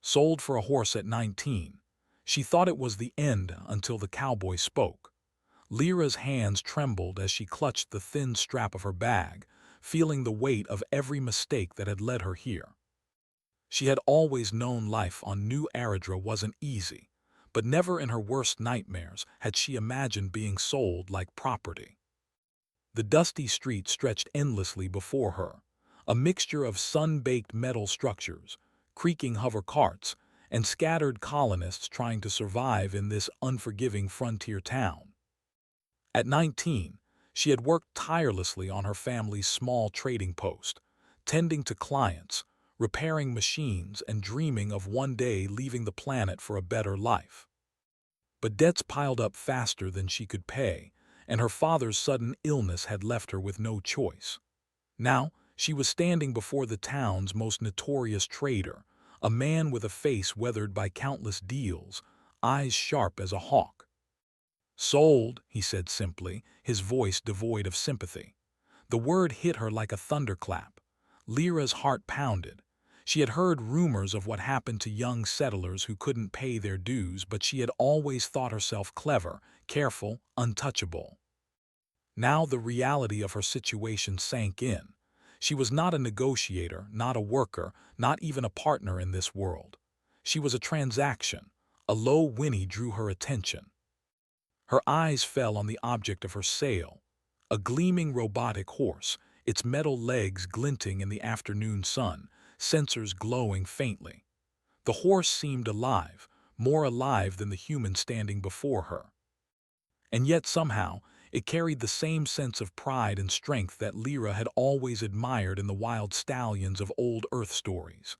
Sold for a horse at 19. She thought it was the end until the cowboy spoke. Lyra's hands trembled as she clutched the thin strap of her bag, feeling the weight of every mistake that had led her here. She had always known life on New Aradra wasn't easy, but never in her worst nightmares had she imagined being sold like property. The dusty street stretched endlessly before her, a mixture of sun-baked metal structures, creaking hover carts, and scattered colonists trying to survive in this unforgiving frontier town. At 19, she had worked tirelessly on her family's small trading post, tending to clients, repairing machines, and dreaming of one day leaving the planet for a better life. But debts piled up faster than she could pay, and her father's sudden illness had left her with no choice. Now, she was standing before the town's most notorious trader, a man with a face weathered by countless deals, eyes sharp as a hawk. "Sold," he said simply, his voice devoid of sympathy. The word hit her like a thunderclap. Lyra's heart pounded. She had heard rumors of what happened to young settlers who couldn't pay their dues, but she had always thought herself clever, careful, untouchable. Now the reality of her situation sank in. She was not a negotiator, not a worker, not even a partner in this world. She was a transaction. A low whinny drew her attention. Her eyes fell on the object of her sale, a gleaming robotic horse, its metal legs glinting in the afternoon sun, sensors glowing faintly. The horse seemed alive, more alive than the human standing before her. And yet somehow, it carried the same sense of pride and strength that Lyra had always admired in the wild stallions of old Earth stories.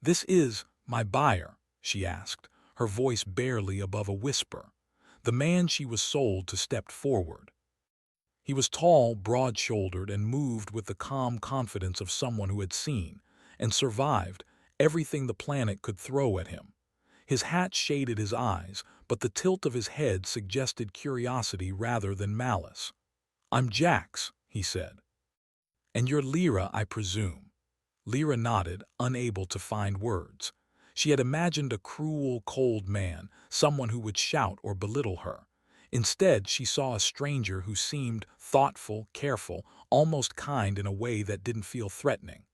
"This is my buyer?" she asked, her voice barely above a whisper. The man she was sold to stepped forward. He was tall, broad-shouldered, and moved with the calm confidence of someone who had seen and survived everything the planet could throw at him. His hat shaded his eyes, but the tilt of his head suggested curiosity rather than malice. "I'm Jax," he said. "And you're Lyra, I presume." Lyra nodded, unable to find words. She had imagined a cruel, cold man, someone who would shout or belittle her. Instead, she saw a stranger who seemed thoughtful, careful, almost kind in a way that didn't feel threatening.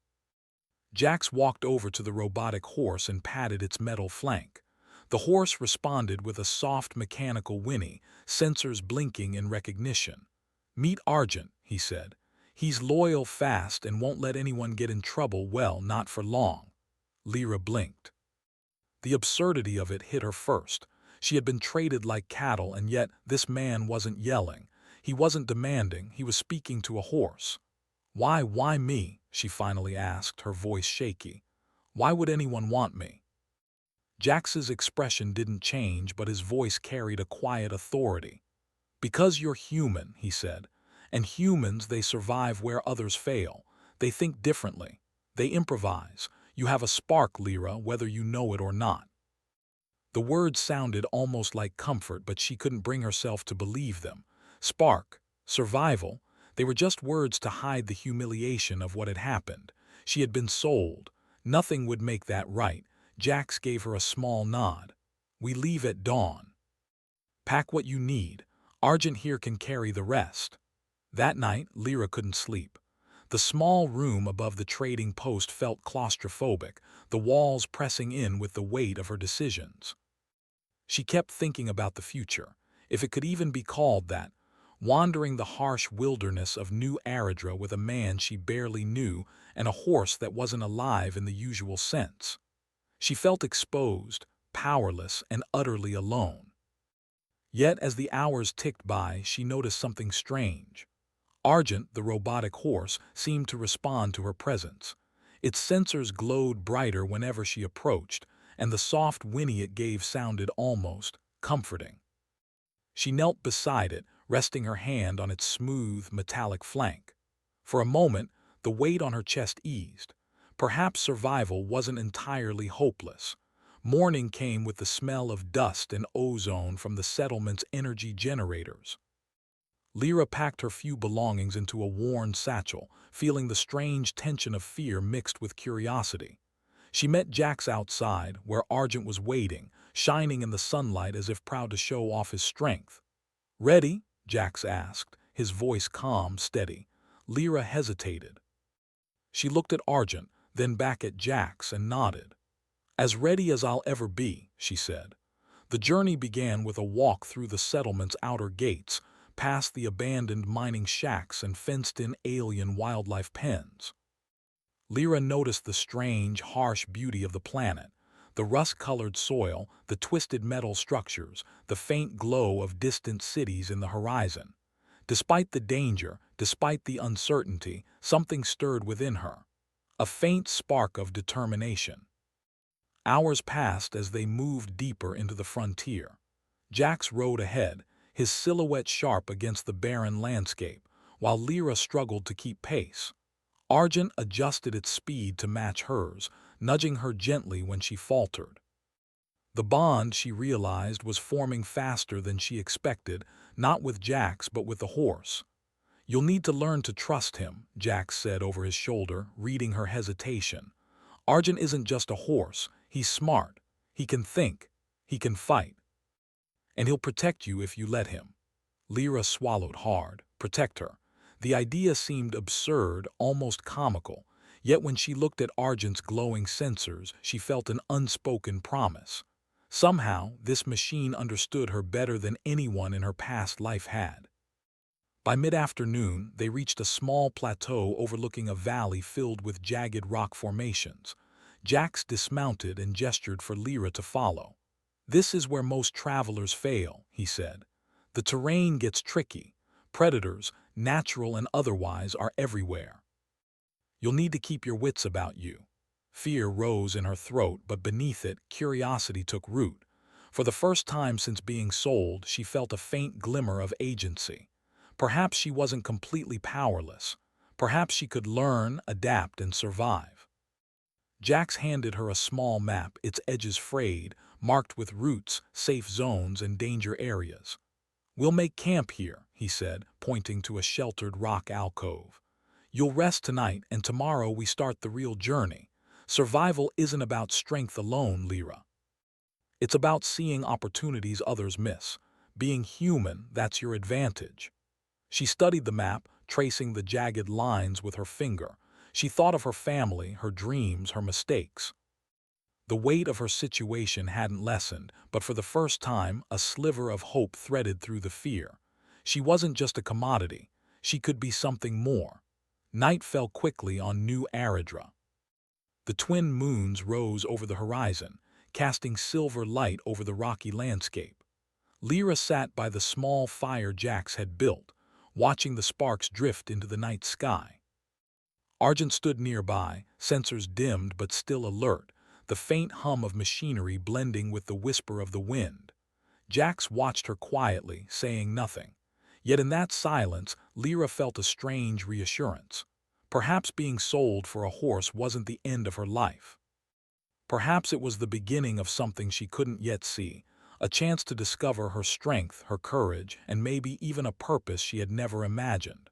Jax walked over to the robotic horse and patted its metal flank. The horse responded with a soft mechanical whinny, sensors blinking in recognition. "Meet Argent," he said. "He's loyal, fast, and won't let anyone get in trouble, well, not for long." Lyra blinked. The absurdity of it hit her first. She had been traded like cattle, and yet this man wasn't yelling. He wasn't demanding, he was speaking to a horse. Why me?" she finally asked, her voice shaky. "Why would anyone want me?" Jax's expression didn't change, but his voice carried a quiet authority. "Because you're human," he said. "And humans, they survive where others fail. They think differently. They improvise. You have a spark, Lyra, whether you know it or not." The words sounded almost like comfort, but she couldn't bring herself to believe them. Spark, survival, they were just words to hide the humiliation of what had happened. She had been sold. Nothing would make that right. Jax gave her a small nod. "We leave at dawn. Pack what you need. Argent here can carry the rest." That night, Lyra couldn't sleep. The small room above the trading post felt claustrophobic, the walls pressing in with the weight of her decisions. She kept thinking about the future, if it could even be called that, wandering the harsh wilderness of New Aradra with a man she barely knew and a horse that wasn't alive in the usual sense. She felt exposed, powerless, and utterly alone. Yet as the hours ticked by, she noticed something strange. Argent, the robotic horse, seemed to respond to her presence. Its sensors glowed brighter whenever she approached, and the soft whinny it gave sounded almost comforting. She knelt beside it, resting her hand on its smooth, metallic flank. For a moment, the weight on her chest eased. Perhaps survival wasn't entirely hopeless. Morning came with the smell of dust and ozone from the settlement's energy generators. Lyra packed her few belongings into a worn satchel, feeling the strange tension of fear mixed with curiosity. She met Jax outside, where Argent was waiting, shining in the sunlight as if proud to show off his strength. "Ready?" Jax asked, his voice calm, steady. Lyra hesitated. She looked at Argent, then back at Jax and nodded. "As ready as I'll ever be," she said. The journey began with a walk through the settlement's outer gates, past the abandoned mining shacks and fenced-in alien wildlife pens. Lyra noticed the strange, harsh beauty of the planet, the rust-colored soil, the twisted metal structures, the faint glow of distant cities in the horizon. Despite the danger, despite the uncertainty, something stirred within her. A faint spark of determination. Hours passed as they moved deeper into the frontier. Jax rode ahead, his silhouette sharp against the barren landscape, while Lyra struggled to keep pace. Argent adjusted its speed to match hers, nudging her gently when she faltered. The bond, she realized, was forming faster than she expected, not with Jax but with the horse. "You'll need to learn to trust him," Jax said over his shoulder, reading her hesitation. "Argent isn't just a horse, he's smart. He can think. He can fight. And he'll protect you if you let him." Lyra swallowed hard. Protect her. The idea seemed absurd, almost comical, yet when she looked at Argent's glowing sensors, she felt an unspoken promise. Somehow, this machine understood her better than anyone in her past life had. By mid-afternoon, they reached a small plateau overlooking a valley filled with jagged rock formations. Jax dismounted and gestured for Lyra to follow. "This is where most travelers fail," he said. "The terrain gets tricky. Predators, natural and otherwise, are everywhere. You'll need to keep your wits about you." Fear rose in her throat, but beneath it, curiosity took root. For the first time since being sold, she felt a faint glimmer of agency. Perhaps she wasn't completely powerless. Perhaps she could learn, adapt, and survive. Jax handed her a small map, its edges frayed, marked with routes, safe zones, and danger areas. "We'll make camp here," he said, pointing to a sheltered rock alcove. "You'll rest tonight, and tomorrow we start the real journey. Survival isn't about strength alone, Lyra. It's about seeing opportunities others miss. Being human, that's your advantage." She studied the map, tracing the jagged lines with her finger. She thought of her family, her dreams, her mistakes. The weight of her situation hadn't lessened, but for the first time, a sliver of hope threaded through the fear. She wasn't just a commodity. She could be something more. Night fell quickly on New Aradra. The twin moons rose over the horizon, casting silver light over the rocky landscape. Lyra sat by the small fire Jax had built, watching the sparks drift into the night sky. Argent stood nearby, sensors dimmed but still alert, the faint hum of machinery blending with the whisper of the wind. Jax watched her quietly, saying nothing. Yet in that silence, Lyra felt a strange reassurance. Perhaps being sold for a horse wasn't the end of her life. Perhaps it was the beginning of something she couldn't yet see, a chance to discover her strength, her courage, and maybe even a purpose she had never imagined.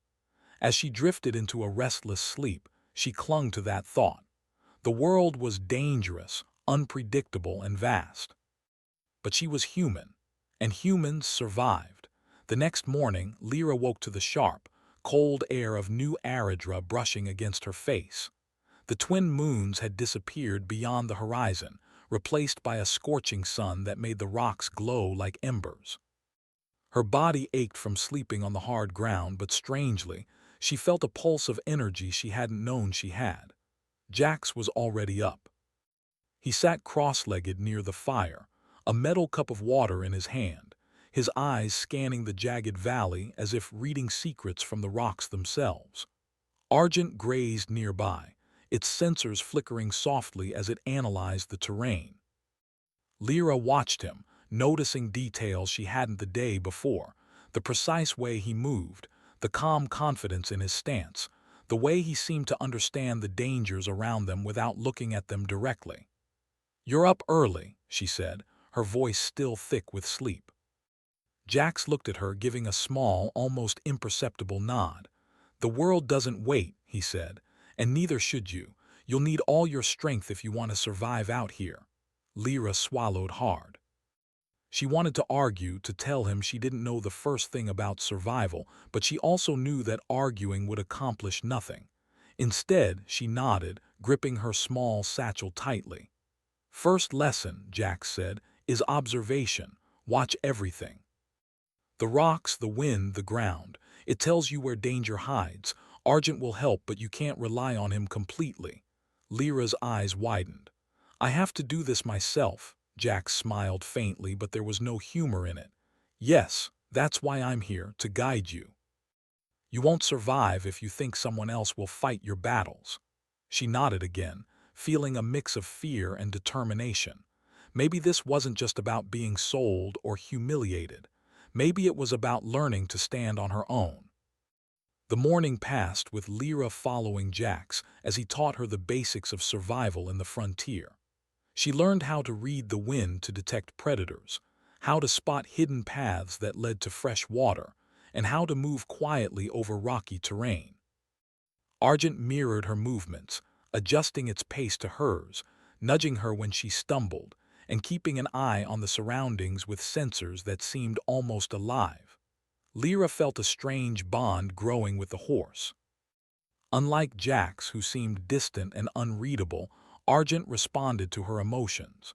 As she drifted into a restless sleep, she clung to that thought. The world was dangerous, unpredictable, and vast. But she was human, and humans survived. The next morning, Lyra woke to the sharp, cold air of New Aradra brushing against her face. The twin moons had disappeared beyond the horizon, replaced by a scorching sun that made the rocks glow like embers. Her body ached from sleeping on the hard ground, but strangely, she felt a pulse of energy she hadn't known she had. Jax was already up. He sat cross-legged near the fire, a metal cup of water in his hand, his eyes scanning the jagged valley as if reading secrets from the rocks themselves. Argent grazed nearby, its sensors flickering softly as it analyzed the terrain. Lyra watched him, noticing details she hadn't the day before, the precise way he moved, the calm confidence in his stance, the way he seemed to understand the dangers around them without looking at them directly. "You're up early," she said, her voice still thick with sleep. Jax looked at her, giving a small, almost imperceptible nod. "The world doesn't wait," he said, "and neither should you. You'll need all your strength if you want to survive out here." Lyra swallowed hard. She wanted to argue, to tell him she didn't know the first thing about survival, but she also knew that arguing would accomplish nothing. Instead, she nodded, gripping her small satchel tightly. "First lesson," Jack said, "is observation. Watch everything. The rocks, the wind, the ground. It tells you where danger hides. Argent will help, but you can't rely on him completely." Lyra's eyes widened. "I have to do this myself." Jack smiled faintly, but there was no humor in it. "Yes, that's why I'm here, to guide you. You won't survive if you think someone else will fight your battles." She nodded again, feeling a mix of fear and determination. Maybe this wasn't just about being sold or humiliated. Maybe it was about learning to stand on her own. The morning passed with Lyra following Jax as he taught her the basics of survival in the frontier. She learned how to read the wind to detect predators, how to spot hidden paths that led to fresh water, and how to move quietly over rocky terrain. Argent mirrored her movements, adjusting its pace to hers, nudging her when she stumbled, and keeping an eye on the surroundings with sensors that seemed almost alive. Lyra felt a strange bond growing with the horse. Unlike Jax, who seemed distant and unreadable, Argent responded to her emotions.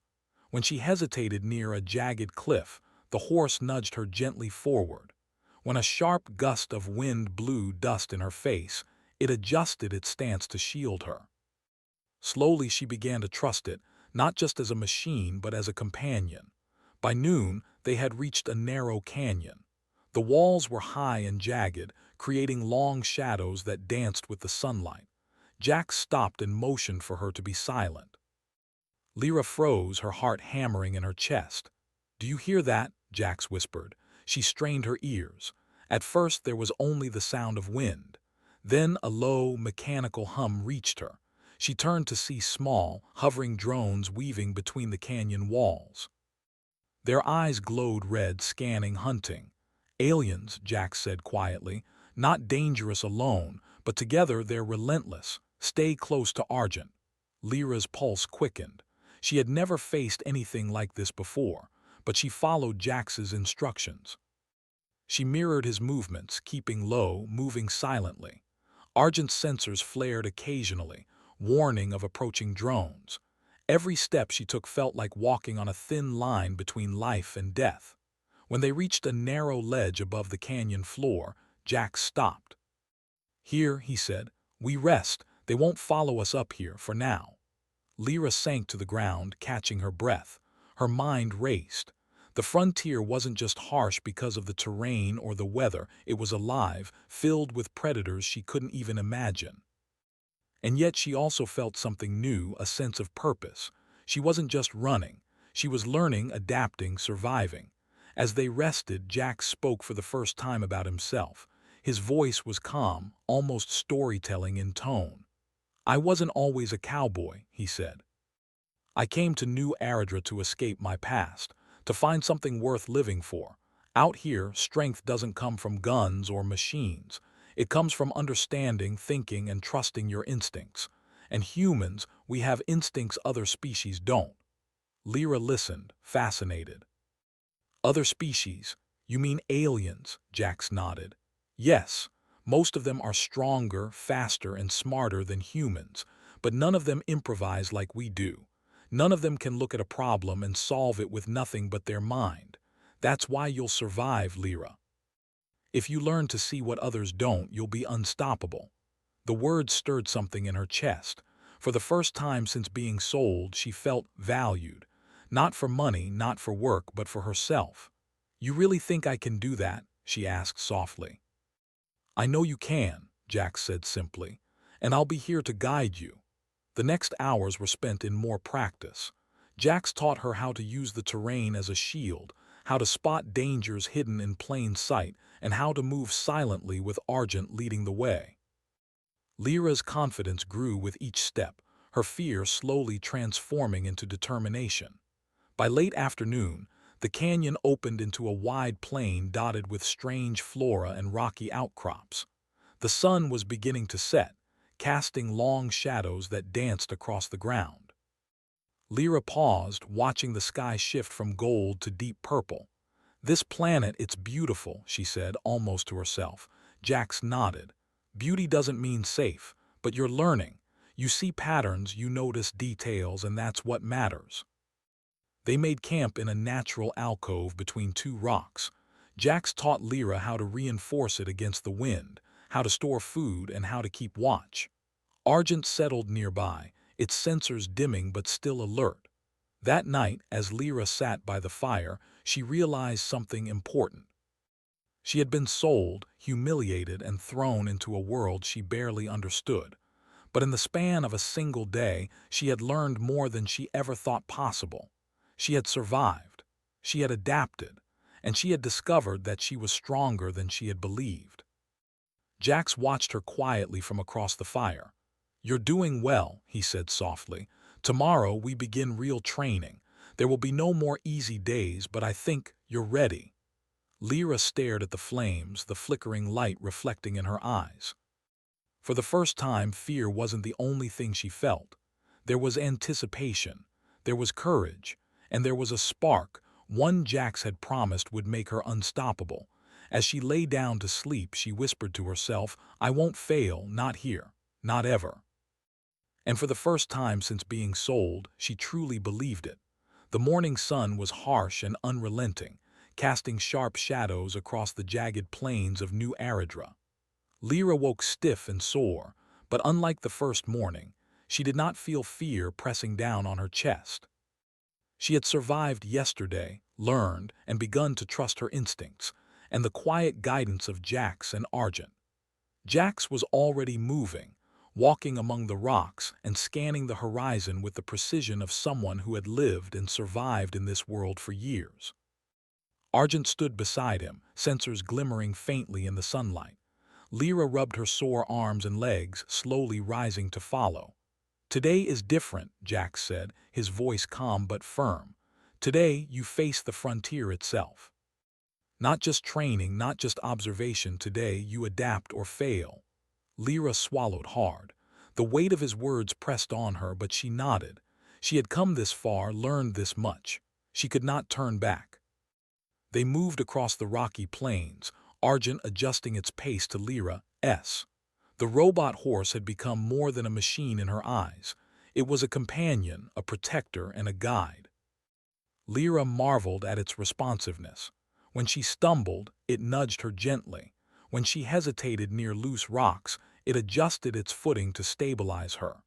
When she hesitated near a jagged cliff, the horse nudged her gently forward. When a sharp gust of wind blew dust in her face, it adjusted its stance to shield her. Slowly she began to trust it, not just as a machine but as a companion. By noon, they had reached a narrow canyon. The walls were high and jagged, creating long shadows that danced with the sunlight. Jack stopped and motioned for her to be silent. Lyra froze, her heart hammering in her chest. "Do you hear that?" Jax whispered. She strained her ears. At first there was only the sound of wind. Then a low, mechanical hum reached her. She turned to see small, hovering drones weaving between the canyon walls. Their eyes glowed red, scanning, hunting. "Aliens," Jax said quietly. "Not dangerous alone, but together they're relentless. Stay close to Argent." Lyra's pulse quickened. She had never faced anything like this before, but she followed Jax's instructions. She mirrored his movements, keeping low, moving silently. Argent's sensors flared occasionally, warning of approaching drones. Every step she took felt like walking on a thin line between life and death. When they reached a narrow ledge above the canyon floor, Jax stopped. "Here," he said, "we rest. They won't follow us up here for now." Lyra sank to the ground, catching her breath. Her mind raced. The frontier wasn't just harsh because of the terrain or the weather, it was alive, filled with predators she couldn't even imagine. And yet she also felt something new, a sense of purpose. She wasn't just running. She was learning, adapting, surviving. As they rested, Jack spoke for the first time about himself. His voice was calm, almost storytelling in tone. "I wasn't always a cowboy," he said. "I came to New Aradra to escape my past, to find something worth living for. Out here, strength doesn't come from guns or machines. It comes from understanding, thinking, and trusting your instincts. And humans, we have instincts other species don't." Lyra listened, fascinated. "Other species? You mean aliens?" Jax nodded. "Yes, most of them are stronger, faster, and smarter than humans, but none of them improvise like we do. None of them can look at a problem and solve it with nothing but their mind. That's why you'll survive, Lyra. If you learn to see what others don't, you'll be unstoppable." The words stirred something in her chest. For the first time since being sold, she felt valued. Not for money, not for work, but for herself. "You really think I can do that?" she asked softly. "I know you can," Jack said simply, "and I'll be here to guide you." The next hours were spent in more practice. Jax taught her how to use the terrain as a shield, how to spot dangers hidden in plain sight, and how to move silently with Argent leading the way. Lyra's confidence grew with each step, her fear slowly transforming into determination. By late afternoon, the canyon opened into a wide plain dotted with strange flora and rocky outcrops. The sun was beginning to set, casting long shadows that danced across the ground. Lyra paused, watching the sky shift from gold to deep purple. "This planet, it's beautiful," she said, almost to herself. Jax nodded. "Beauty doesn't mean safe, but you're learning. You see patterns, you notice details, and that's what matters." They made camp in a natural alcove between two rocks. Jax taught Lyra how to reinforce it against the wind, how to store food, and how to keep watch. Argent settled nearby, its sensors dimming but still alert. That night, as Lyra sat by the fire, she realized something important. She had been sold, humiliated, and thrown into a world she barely understood. But in the span of a single day, she had learned more than she ever thought possible. She had survived, she had adapted, and she had discovered that she was stronger than she had believed. Jax watched her quietly from across the fire. "You're doing well," he said softly. "Tomorrow we begin real training. There will be no more easy days, but I think you're ready." Lyra stared at the flames, the flickering light reflecting in her eyes. For the first time, fear wasn't the only thing she felt. There was anticipation, there was courage, and there was a spark, one Jax had promised would make her unstoppable. As she lay down to sleep, she whispered to herself, "I won't fail, not here, not ever." And for the first time since being sold, she truly believed it. The morning sun was harsh and unrelenting, casting sharp shadows across the jagged plains of New Aradra. Lyra woke stiff and sore, but unlike the first morning, she did not feel fear pressing down on her chest. She had survived yesterday, learned, and begun to trust her instincts, and the quiet guidance of Jax and Argent. Jax was already moving, walking among the rocks and scanning the horizon with the precision of someone who had lived and survived in this world for years. Argent stood beside him, sensors glimmering faintly in the sunlight. Lyra rubbed her sore arms and legs, slowly rising to follow. "Today is different," Jax said, his voice calm but firm. "Today you face the frontier itself. Not just training, not just observation, today you adapt or fail." Lyra swallowed hard. The weight of his words pressed on her, but she nodded. She had come this far, learned this much. She could not turn back. They moved across the rocky plains, Argent adjusting its pace to Lyra's. The robot horse had become more than a machine in her eyes. It was a companion, a protector, and a guide. Lyra marveled at its responsiveness. When she stumbled, it nudged her gently. When she hesitated near loose rocks, it adjusted its footing to stabilize her.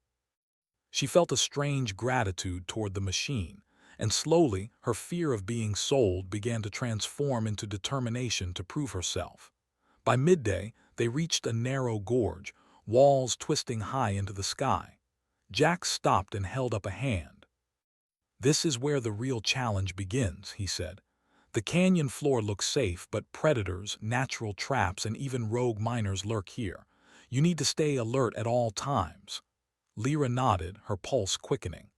She felt a strange gratitude toward the machine, and slowly her fear of being sold began to transform into determination to prove herself. By midday, they reached a narrow gorge, walls twisting high into the sky. Jax stopped and held up a hand. "This is where the real challenge begins," he said. "The canyon floor looks safe, but predators, natural traps, and even rogue miners lurk here. You need to stay alert at all times." Lyra nodded, her pulse quickening.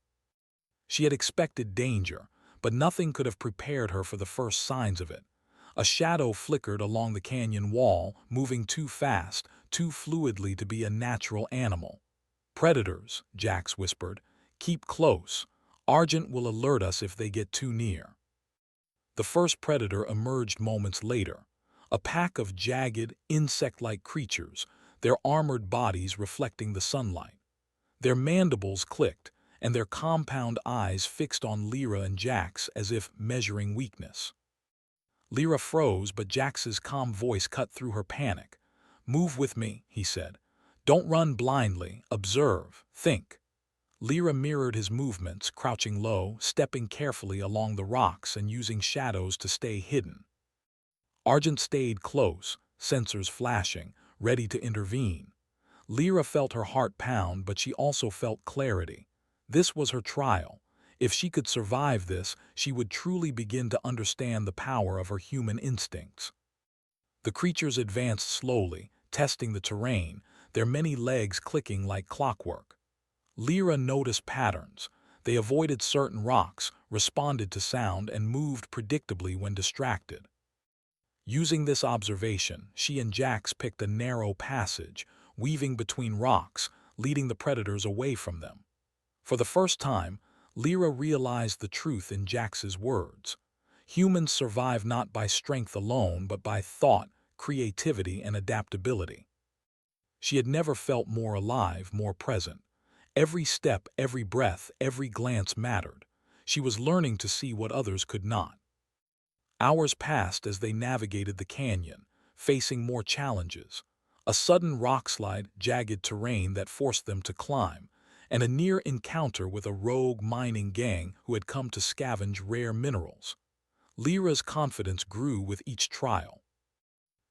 She had expected danger, but nothing could have prepared her for the first signs of it. A shadow flickered along the canyon wall, moving too fast, too fluidly to be a natural animal. "Predators," Jax whispered. "Keep close. Argent will alert us if they get too near." The first predator emerged moments later. A pack of jagged, insect-like creatures, their armored bodies reflecting the sunlight. Their mandibles clicked, and their compound eyes fixed on Lyra and Jax as if measuring weakness. Lyra froze, but Jax's calm voice cut through her panic. "Move with me," he said. "Don't run blindly. Observe. Think." Lyra mirrored his movements, crouching low, stepping carefully along the rocks and using shadows to stay hidden. Argent stayed close, sensors flashing, ready to intervene. Lyra felt her heart pound, but she also felt clarity. This was her trial. If she could survive this, she would truly begin to understand the power of her human instincts. The creatures advanced slowly, testing the terrain, their many legs clicking like clockwork. Lyra noticed patterns. They avoided certain rocks, responded to sound, and moved predictably when distracted. Using this observation, she and Jax picked a narrow passage, weaving between rocks, leading the predators away from them. For the first time, Lyra realized the truth in Jax's words. Humans survive not by strength alone, but by thought, creativity, and adaptability. She had never felt more alive, more present. Every step, every breath, every glance mattered. She was learning to see what others could not. Hours passed as they navigated the canyon, facing more challenges. A sudden rockslide, jagged terrain that forced them to climb, and a near encounter with a rogue mining gang who had come to scavenge rare minerals. Lyra's confidence grew with each trial.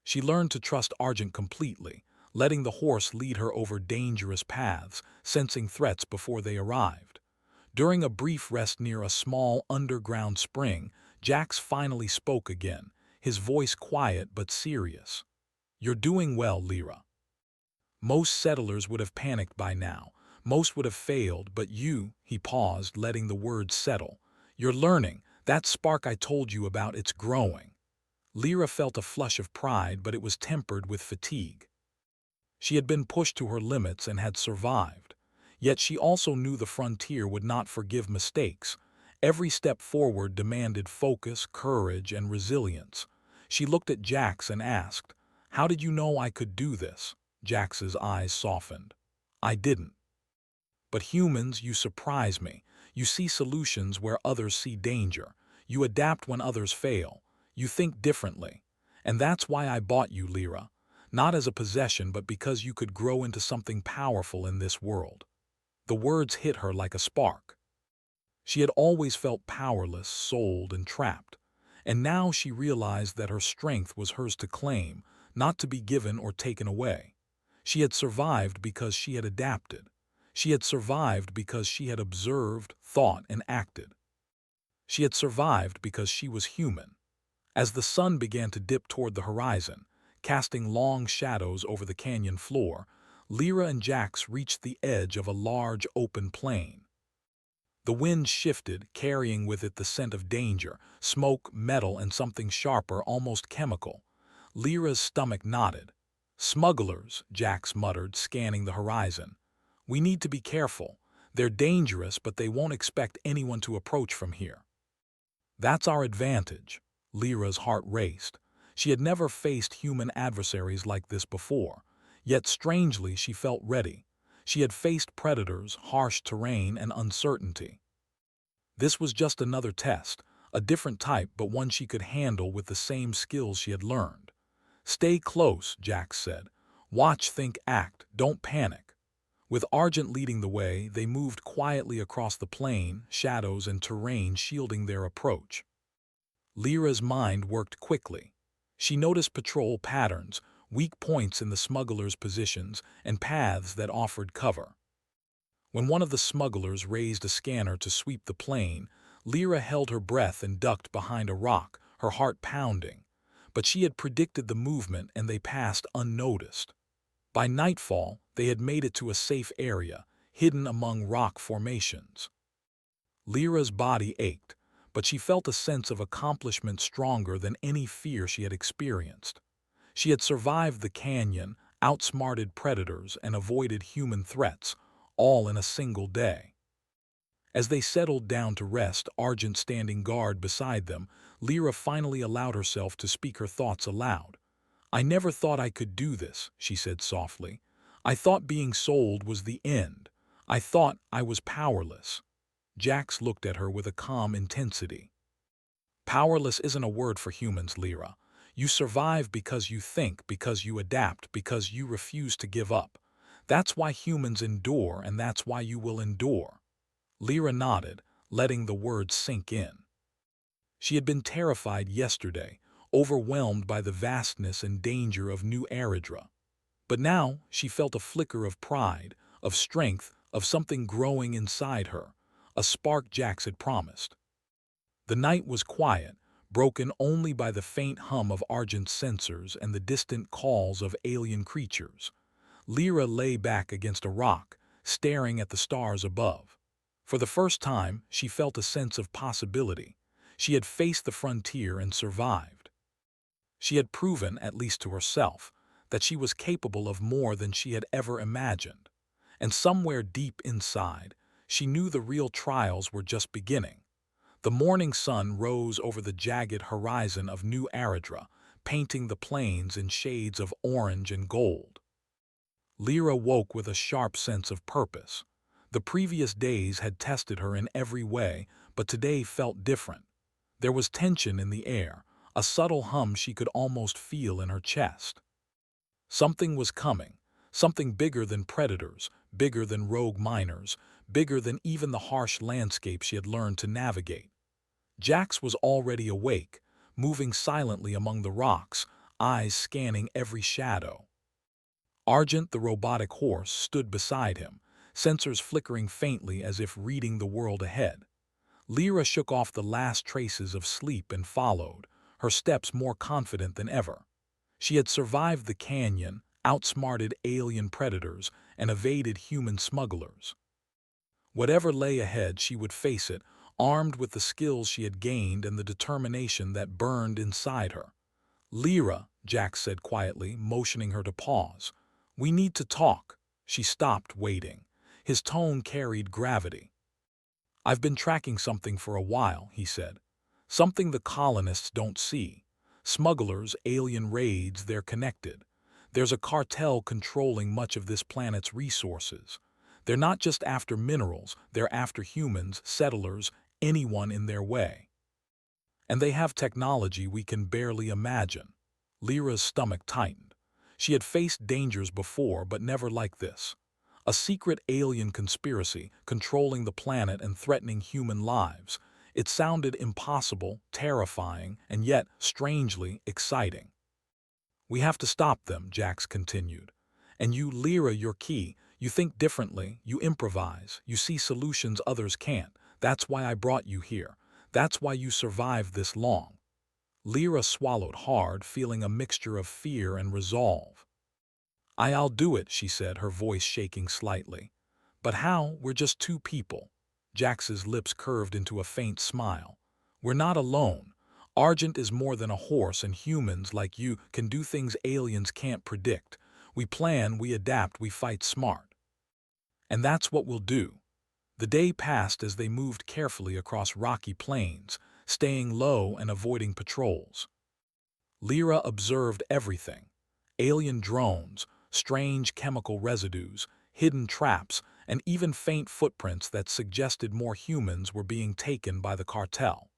She learned to trust Argent completely, letting the horse lead her over dangerous paths, sensing threats before they arrived. During a brief rest near a small underground spring, Jax finally spoke again, his voice quiet but serious. "You're doing well, Lyra." Most settlers would have panicked by now. Most would have failed, but you, he paused, letting the words settle. "You're learning. That spark I told you about, it's growing." Lyra felt a flush of pride, but it was tempered with fatigue. She had been pushed to her limits and had survived. Yet she also knew the frontier would not forgive mistakes. Every step forward demanded focus, courage, and resilience. She looked at Jax and asked, "How did you know I could do this?" Jax's eyes softened. "I didn't. But humans, you surprise me. You see solutions where others see danger. You adapt when others fail. You think differently. And that's why I bought you, Lyra. Not as a possession, but because you could grow into something powerful in this world." The words hit her like a spark. She had always felt powerless, sold, and trapped. And now she realized that her strength was hers to claim, not to be given or taken away. She had survived because she had adapted. She had survived because she had observed, thought, and acted. She had survived because she was human. As the sun began to dip toward the horizon, casting long shadows over the canyon floor, Lyra and Jax reached the edge of a large open plain. The wind shifted, carrying with it the scent of danger, smoke, metal, and something sharper, almost chemical. Lyra's stomach knotted. "Smugglers," Jax muttered, scanning the horizon. "We need to be careful. They're dangerous, but they won't expect anyone to approach from here." "That's our advantage." Lyra's heart raced. She had never faced human adversaries like this before. Yet strangely she felt ready. She had faced predators, harsh terrain, and uncertainty. This was just another test, a different type, but one she could handle with the same skills she had learned. "Stay close," Jax said. "Watch, think, act. Don't panic." With Argent leading the way, they moved quietly across the plain, shadows and terrain shielding their approach. Lyra's mind worked quickly. She noticed patrol patterns, weak points in the smugglers' positions, and paths that offered cover. When one of the smugglers raised a scanner to sweep the plain, Lyra held her breath and ducked behind a rock, her heart pounding. But she had predicted the movement and they passed unnoticed. By nightfall, they had made it to a safe area, hidden among rock formations. Lyra's body ached, but she felt a sense of accomplishment stronger than any fear she had experienced. She had survived the canyon, outsmarted predators, and avoided human threats, all in a single day. As they settled down to rest, Argent standing guard beside them, Lyra finally allowed herself to speak her thoughts aloud. "I never thought I could do this," she said softly. "I thought being sold was the end. I thought I was powerless." Jax looked at her with a calm intensity. "Powerless isn't a word for humans, Lyra. You survive because you think, because you adapt, because you refuse to give up. That's why humans endure, and that's why you will endure." Lyra nodded, letting the words sink in. She had been terrified yesterday, overwhelmed by the vastness and danger of New Eridra. But now she felt a flicker of pride, of strength, of something growing inside her, a spark Jax had promised. The night was quiet, broken only by the faint hum of Argent's sensors and the distant calls of alien creatures. Lyra lay back against a rock, staring at the stars above. For the first time, she felt a sense of possibility. She had faced the frontier and survived. She had proven, at least to herself, that she was capable of more than she had ever imagined. And somewhere deep inside, she knew the real trials were just beginning. The morning sun rose over the jagged horizon of New Aradra, painting the plains in shades of orange and gold. Lyra woke with a sharp sense of purpose. The previous days had tested her in every way, but today felt different. There was tension in the air, a subtle hum she could almost feel in her chest. Something was coming, something bigger than predators, bigger than rogue miners, bigger than even the harsh landscape she had learned to navigate. Jax was already awake, moving silently among the rocks, eyes scanning every shadow. Argent, the robotic horse, stood beside him, sensors flickering faintly as if reading the world ahead. Lyra shook off the last traces of sleep and followed, her steps more confident than ever. She had survived the canyon, outsmarted alien predators, and evaded human smugglers. Whatever lay ahead, she would face it, armed with the skills she had gained and the determination that burned inside her. "Lyra," Jack said quietly, motioning her to pause. "We need to talk." She stopped, waiting. His tone carried gravity. "I've been tracking something for a while," he said. "Something the colonists don't see. Smugglers, alien raids, they're connected. There's a cartel controlling much of this planet's resources. They're not just after minerals, they're after humans, settlers, anyone in their way. And they have technology we can barely imagine." Lyra's stomach tightened. She had faced dangers before, but never like this. A secret alien conspiracy controlling the planet and threatening human lives. It sounded impossible, terrifying, and yet, strangely, exciting. "We have to stop them," Jax continued. "And you, Lyra, you're key. You think differently, you improvise, you see solutions others can't. That's why I brought you here. That's why you survived this long." Lyra swallowed hard, feeling a mixture of fear and resolve. "I'll do it," she said, her voice shaking slightly. "But how? We're just two people." Jax's lips curved into a faint smile. "We're not alone. Argent is more than a horse, and humans, like you, can do things aliens can't predict. We plan, we adapt, we fight smart. And that's what we'll do." The day passed as they moved carefully across rocky plains, staying low and avoiding patrols. Lyra observed everything: alien drones, strange chemical residues, hidden traps, and even faint footprints that suggested more humans were being taken by the cartel.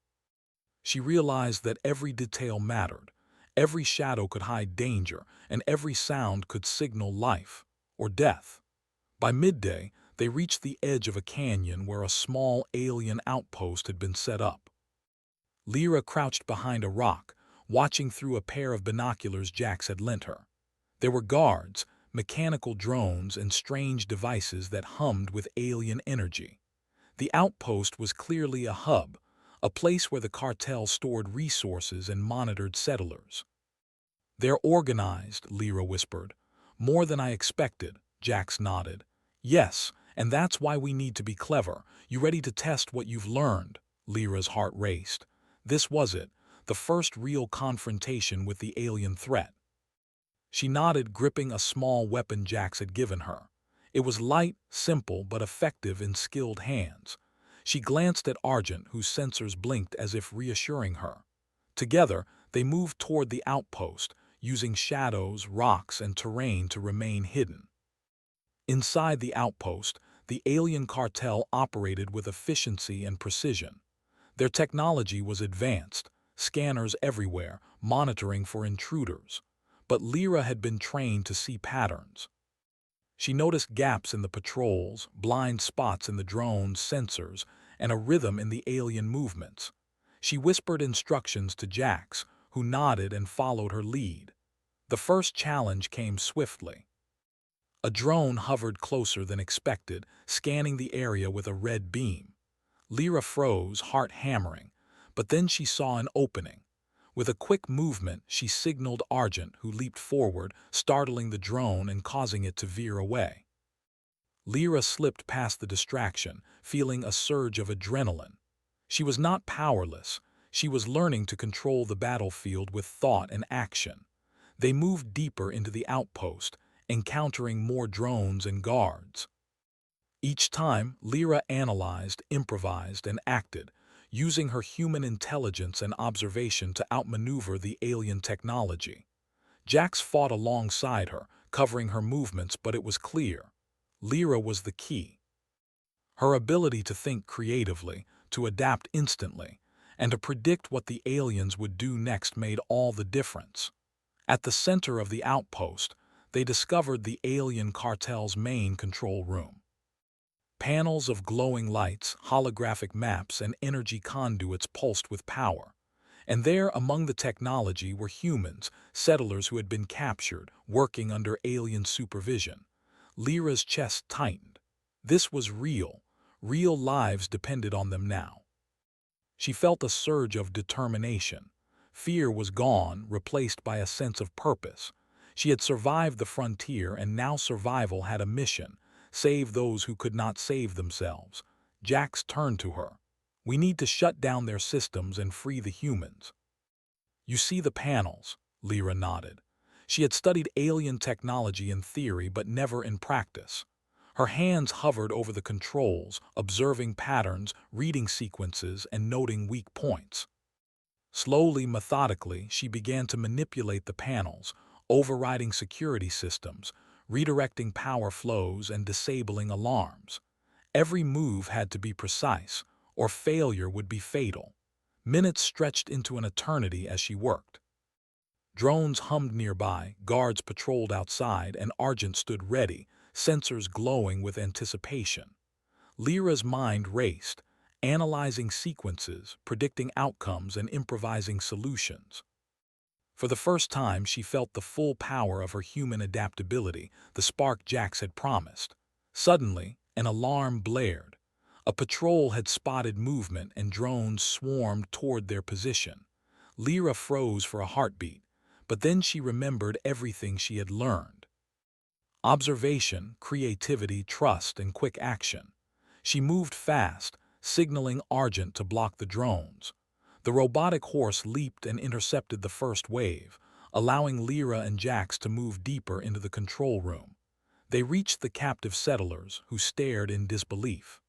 She realized that every detail mattered. Every shadow could hide danger, and every sound could signal life or death. By midday, they reached the edge of a canyon where a small alien outpost had been set up. Lyra crouched behind a rock, watching through a pair of binoculars Jax had lent her. There were guards, mechanical drones, and strange devices that hummed with alien energy. The outpost was clearly a hub, a place where the cartel stored resources and monitored settlers. "They're organized," Lyra whispered. "More than I expected," Jax nodded. "Yes, and that's why we need to be clever. You ready to test what you've learned?" Lyra's heart raced. This was it, the first real confrontation with the alien threat. She nodded, gripping a small weapon Jax had given her. It was light, simple, but effective in skilled hands. She glanced at Argent, whose sensors blinked as if reassuring her. Together, they moved toward the outpost, using shadows, rocks, and terrain to remain hidden. Inside the outpost, the alien cartel operated with efficiency and precision. Their technology was advanced, scanners everywhere, monitoring for intruders. But Lyra had been trained to see patterns. She noticed gaps in the patrols, blind spots in the drone's sensors, and a rhythm in the alien movements. She whispered instructions to Jax, who nodded and followed her lead. The first challenge came swiftly. A drone hovered closer than expected, scanning the area with a red beam. Lyra froze, heart hammering, but then she saw an opening. With a quick movement, she signaled Argent, who leaped forward, startling the drone and causing it to veer away. Lyra slipped past the distraction, feeling a surge of adrenaline. She was not powerless. She was learning to control the battlefield with thought and action. They moved deeper into the outpost, encountering more drones and guards. Each time, Lyra analyzed, improvised, and acted, using her human intelligence and observation to outmaneuver the alien technology. Jax fought alongside her, covering her movements, but it was clear. Lyra was the key. Her ability to think creatively, to adapt instantly, and to predict what the aliens would do next made all the difference. At the center of the outpost, they discovered the alien cartel's main control room. Panels of glowing lights, holographic maps, and energy conduits pulsed with power. And there, among the technology, were humans, settlers who had been captured, working under alien supervision. Lyra's chest tightened. This was real. Real lives depended on them now. She felt a surge of determination. Fear was gone, replaced by a sense of purpose. She had survived the frontier, and now survival had a mission: save those who could not save themselves. Jax turned to her. "We need to shut down their systems and free the humans." "You see the panels," Lyra nodded. She had studied alien technology in theory but never in practice. Her hands hovered over the controls, observing patterns, reading sequences, and noting weak points. Slowly, methodically, she began to manipulate the panels, overriding security systems, redirecting power flows, and disabling alarms. Every move had to be precise, or failure would be fatal. Minutes stretched into an eternity as she worked. Drones hummed nearby, guards patrolled outside, and Argent stood ready, sensors glowing with anticipation. Lyra's mind raced, analyzing sequences, predicting outcomes, and improvising solutions. For the first time, she felt the full power of her human adaptability, the spark Jax had promised. Suddenly, an alarm blared. A patrol had spotted movement, and drones swarmed toward their position. Lyra froze for a heartbeat, but then she remembered everything she had learned. Observation, creativity, trust, and quick action. She moved fast, signaling Argent to block the drones. The robotic horse leaped and intercepted the first wave, allowing Lyra and Jax to move deeper into the control room. They reached the captive settlers, who stared in disbelief.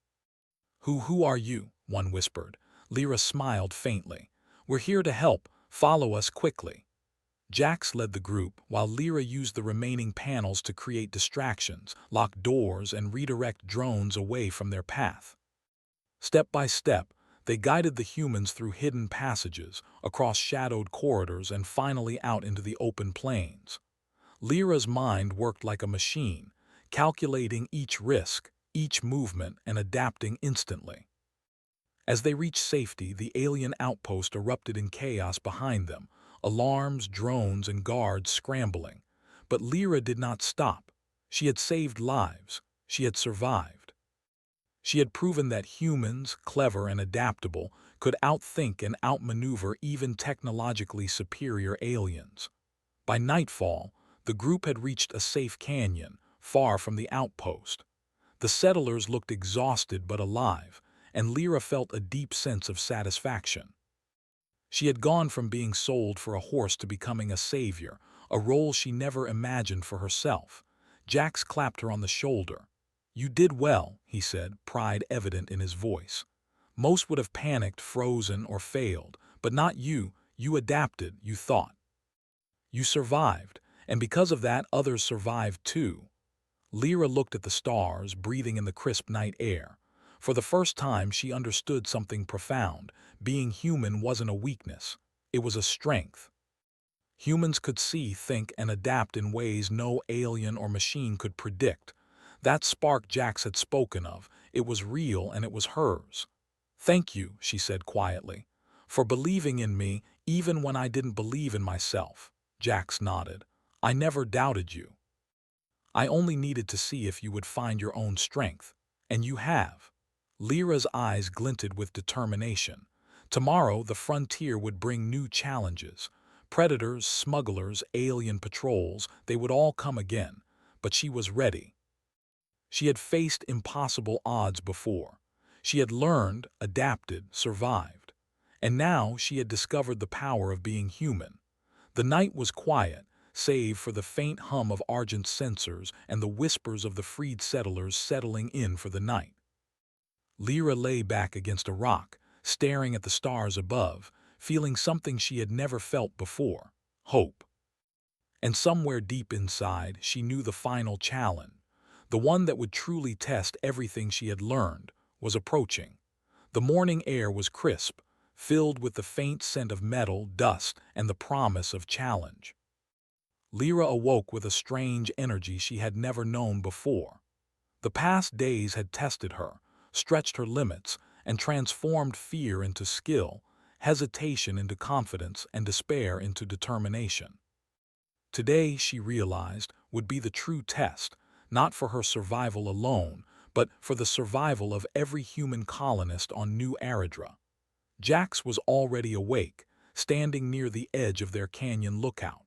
Who are you?" one whispered. Lyra smiled faintly. "We're here to help. Follow us quickly." Jax led the group, while Lyra used the remaining panels to create distractions, lock doors, and redirect drones away from their path. Step by step, they guided the humans through hidden passages, across shadowed corridors, and finally out into the open plains. Lyra's mind worked like a machine, calculating each risk, each movement, and adapting instantly. As they reached safety, the alien outpost erupted in chaos behind them, alarms, drones, and guards scrambling. But Lyra did not stop. She had saved lives. She had survived. She had proven that humans, clever and adaptable, could outthink and outmaneuver even technologically superior aliens. By nightfall, the group had reached a safe canyon, far from the outpost. The settlers looked exhausted but alive, and Lyra felt a deep sense of satisfaction. She had gone from being sold for a horse to becoming a savior, a role she never imagined for herself. Jax clapped her on the shoulder. "You did well," he said, pride evident in his voice. "Most would have panicked, frozen, or failed, but not you. You adapted, you thought. You survived, and because of that, others survived too." Lyra looked at the stars, breathing in the crisp night air. For the first time, she understood something profound. Being human wasn't a weakness. It was a strength. Humans could see, think, and adapt in ways no alien or machine could predict. That spark Jax had spoken of, it was real and it was hers. "Thank you," she said quietly, "for believing in me even when I didn't believe in myself." Jax nodded. "I never doubted you. I only needed to see if you would find your own strength. And you have." Lyra's eyes glinted with determination. Tomorrow, the frontier would bring new challenges. Predators, smugglers, alien patrols, they would all come again. But she was ready. She had faced impossible odds before. She had learned, adapted, survived. And now she had discovered the power of being human. The night was quiet, save for the faint hum of Argent's sensors and the whispers of the freed settlers settling in for the night. Lyra lay back against a rock, staring at the stars above, feeling something she had never felt before: hope. And somewhere deep inside, she knew the final challenge, the one that would truly test everything she had learned, was approaching. The morning air was crisp, filled with the faint scent of metal, dust, and the promise of challenge. Lyra awoke with a strange energy she had never known before. The past days had tested her, stretched her limits, and transformed fear into skill, hesitation into confidence, and despair into determination. Today, she realized, would be the true test, not for her survival alone, but for the survival of every human colonist on New Aradra. Jax was already awake, standing near the edge of their canyon lookout.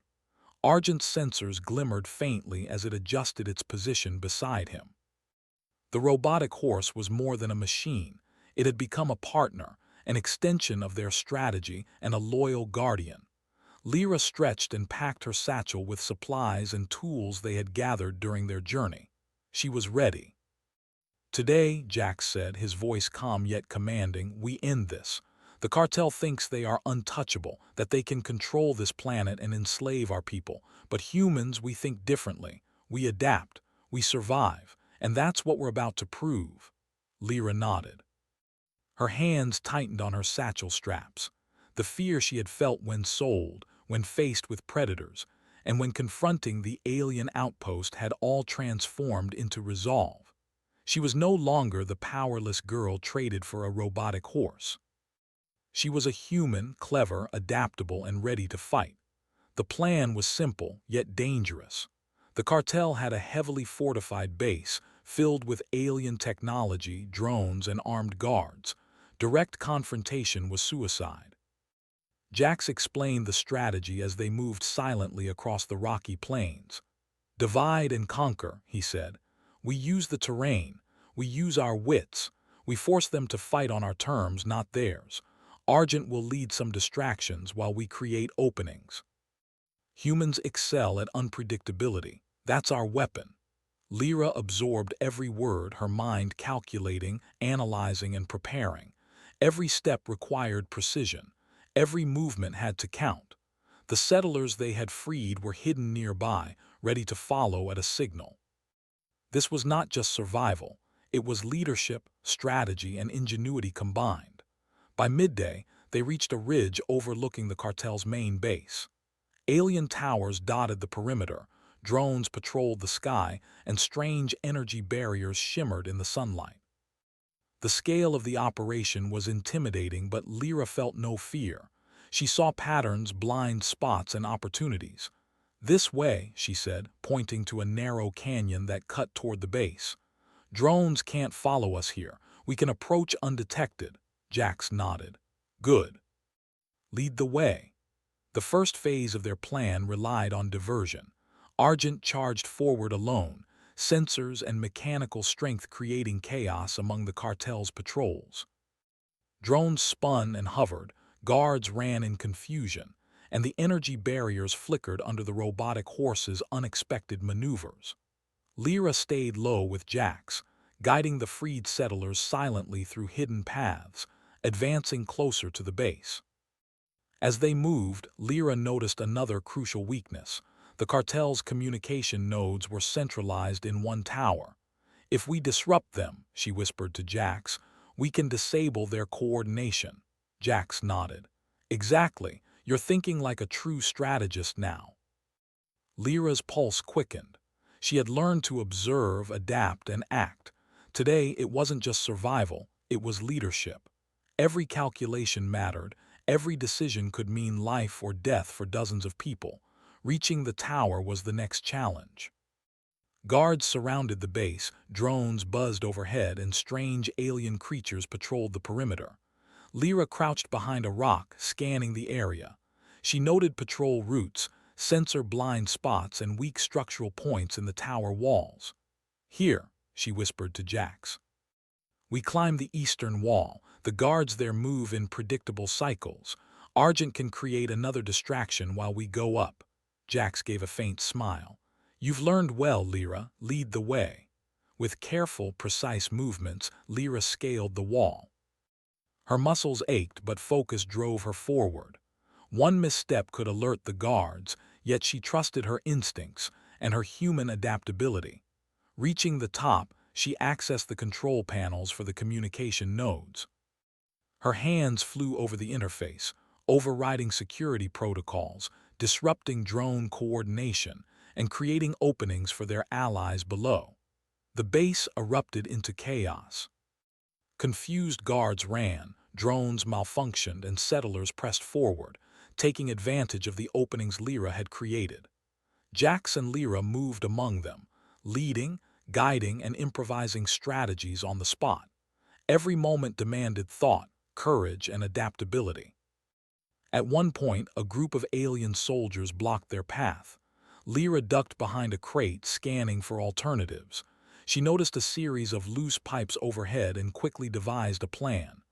Argent's sensors glimmered faintly as it adjusted its position beside him. The robotic horse was more than a machine. It had become a partner, an extension of their strategy, and a loyal guardian. Lyra stretched and packed her satchel with supplies and tools they had gathered during their journey. She was ready. "Today," Jax said, his voice calm yet commanding, "we end this. The cartel thinks they are untouchable, that they can control this planet and enslave our people. But humans, we think differently. We adapt, we survive, and that's what we're about to prove." Lyra nodded. Her hands tightened on her satchel straps. The fear she had felt when sold, when faced with predators, and when confronting the alien outpost had all transformed into resolve. She was no longer the powerless girl traded for a robotic horse. She was a human, clever, adaptable, and ready to fight. The plan was simple, yet dangerous. The cartel had a heavily fortified base, filled with alien technology, drones, and armed guards. Direct confrontation was suicide. Jax explained the strategy as they moved silently across the rocky plains. "Divide and conquer," he said. "We use the terrain. We use our wits. We force them to fight on our terms, not theirs. Argent will lead some distractions while we create openings. Humans excel at unpredictability. That's our weapon." Lyra absorbed every word, her mind calculating, analyzing, and preparing. Every step required precision. Every movement had to count. The settlers they had freed were hidden nearby, ready to follow at a signal. This was not just survival. It was leadership, strategy, and ingenuity combined. By midday, they reached a ridge overlooking the cartel's main base. Alien towers dotted the perimeter, drones patrolled the sky, and strange energy barriers shimmered in the sunlight. The scale of the operation was intimidating, but Lyra felt no fear. She saw patterns, blind spots, and opportunities. "This way," she said, pointing to a narrow canyon that cut toward the base. "Drones can't follow us here. We can approach undetected." Jax nodded. "Good. Lead the way." The first phase of their plan relied on diversion. Argent charged forward alone, sensors and mechanical strength creating chaos among the cartel's patrols. Drones spun and hovered, guards ran in confusion, and the energy barriers flickered under the robotic horse's unexpected maneuvers. Lyra stayed low with Jax, guiding the freed settlers silently through hidden paths, advancing closer to the base. As they moved, Lyra noticed another crucial weakness. The cartel's communication nodes were centralized in one tower. "If we disrupt them," she whispered to Jax, "we can disable their coordination." Jax nodded. "Exactly. You're thinking like a true strategist now." Lyra's pulse quickened. She had learned to observe, adapt, and act. Today, it wasn't just survival, it was leadership. Every calculation mattered. Every decision could mean life or death for dozens of people. Reaching the tower was the next challenge. Guards surrounded the base, drones buzzed overhead, and strange alien creatures patrolled the perimeter. Lyra crouched behind a rock, scanning the area. She noted patrol routes, sensor blind spots, and weak structural points in the tower walls. "Here," she whispered to Jax. "We climb the eastern wall. The guards there move in predictable cycles. Argent can create another distraction while we go up." Jax gave a faint smile. You've learned well, Lyra. Lead the way. With careful, precise movements, Lyra scaled the wall. Her muscles ached, but focus drove her forward. One misstep could alert the guards, yet she trusted her instincts and her human adaptability. Reaching the top, she accessed the control panels for the communication nodes. Her hands flew over the interface, overriding security protocols, disrupting drone coordination, and creating openings for their allies below. The base erupted into chaos. Confused guards ran, drones malfunctioned, and settlers pressed forward, taking advantage of the openings Lyra had created. Jax and Lyra moved among them, leading, guiding, and improvising strategies on the spot. Every moment demanded thought, courage, and adaptability. At one point, a group of alien soldiers blocked their path. Lyra ducked behind a crate, scanning for alternatives. She noticed a series of loose pipes overhead and quickly devised a plan.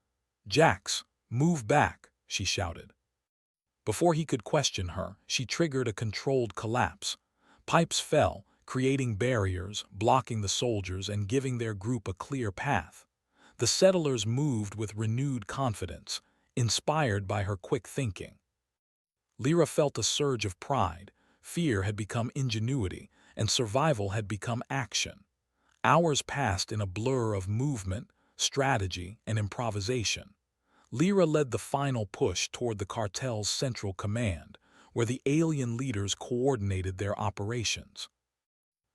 "Jax, move back," she shouted. Before he could question her, she triggered a controlled collapse. Pipes fell, creating barriers, blocking the soldiers and giving their group a clear path. The settlers moved with renewed confidence, inspired by her quick thinking. Lyra felt a surge of pride. Fear had become ingenuity, and survival had become action. Hours passed in a blur of movement, strategy, and improvisation. Lyra led the final push toward the cartel's central command, where the alien leaders coordinated their operations.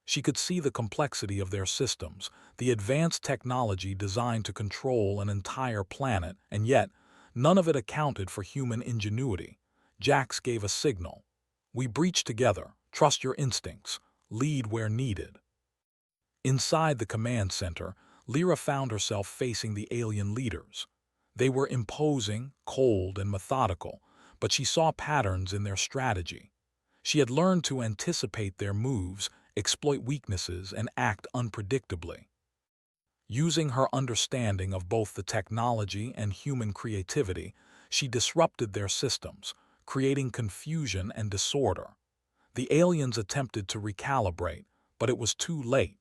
She could see the complexity of their systems, the advanced technology designed to control an entire planet, and yet, none of it accounted for human ingenuity. Jax gave a signal. "We breach together. Trust your instincts. Lead where needed." Inside the command center, Lyra found herself facing the alien leaders. They were imposing, cold, and methodical, but she saw patterns in their strategy. She had learned to anticipate their moves, exploit weaknesses, and act unpredictably. Using her understanding of both the technology and human creativity, she disrupted their systems, creating confusion and disorder. The aliens attempted to recalibrate, but it was too late.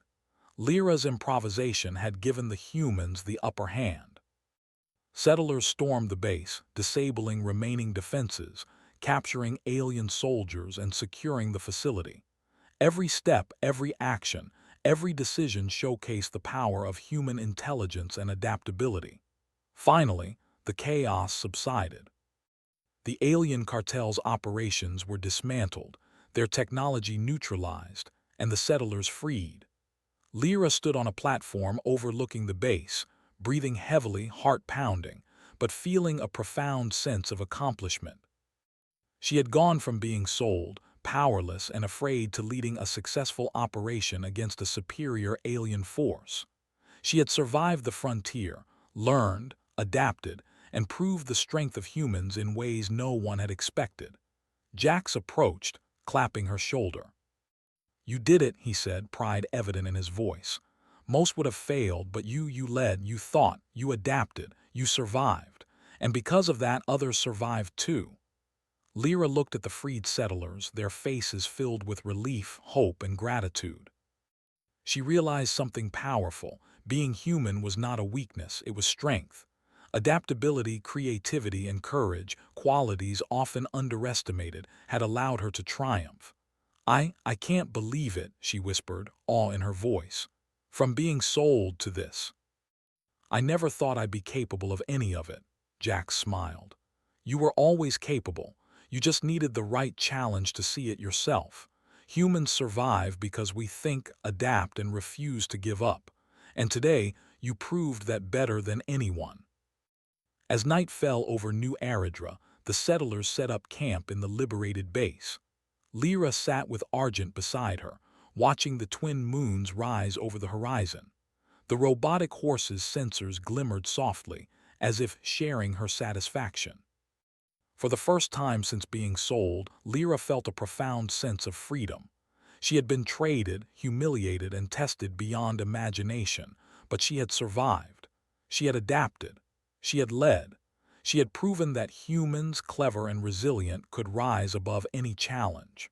Lyra's improvisation had given the humans the upper hand. Settlers stormed the base, disabling remaining defenses, capturing alien soldiers, and securing the facility. Every step, every action, every decision showcased the power of human intelligence and adaptability. Finally, the chaos subsided. The alien cartel's operations were dismantled, their technology neutralized, and the settlers freed. Lyra stood on a platform overlooking the base, breathing heavily, heart pounding, but feeling a profound sense of accomplishment. She had gone from being sold, powerless and afraid, to leading a successful operation against a superior alien force. She had survived the frontier, learned, adapted, and proved the strength of humans in ways no one had expected. Jax approached, clapping her shoulder. "You did it," he said, pride evident in his voice. "Most would have failed, but you led, you thought, you adapted, you survived. And because of that, others survived too." Lyra looked at the freed settlers, their faces filled with relief, hope, and gratitude. She realized something powerful. Being human was not a weakness, it was strength. Adaptability, creativity, and courage, qualities often underestimated, had allowed her to triumph. I can't believe it," she whispered, awe in her voice. "From being sold to this. I never thought I'd be capable of any of it." Jax smiled. "You were always capable. You just needed the right challenge to see it yourself. Humans survive because we think, adapt, and refuse to give up. And today, you proved that better than anyone." As night fell over New Aradra, the settlers set up camp in the liberated base. Lyra sat with Argent beside her, watching the twin moons rise over the horizon. The robotic horse's sensors glimmered softly, as if sharing her satisfaction. For the first time since being sold, Lyra felt a profound sense of freedom. She had been traded, humiliated, and tested beyond imagination, but she had survived. She had adapted. She had led. She had proven that humans, clever and resilient, could rise above any challenge.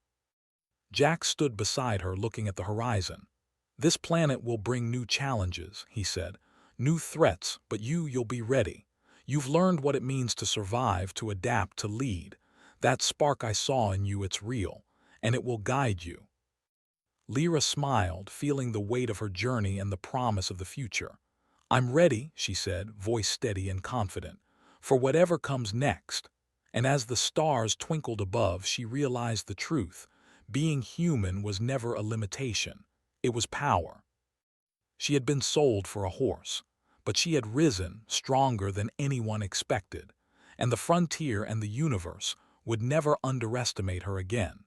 Jack stood beside her looking at the horizon. "This planet will bring new challenges," he said. "New threats, but you'll be ready. You've learned what it means to survive, to adapt, to lead. That spark I saw in you, it's real, and it will guide you." Lyra smiled, feeling the weight of her journey and the promise of the future. "I'm ready," she said, voice steady and confident, "for whatever comes next." And as the stars twinkled above, she realized the truth. Being human was never a limitation. It was power. She had been sold for a horse, but she had risen, stronger than anyone expected, and the frontier and the universe would never underestimate her again.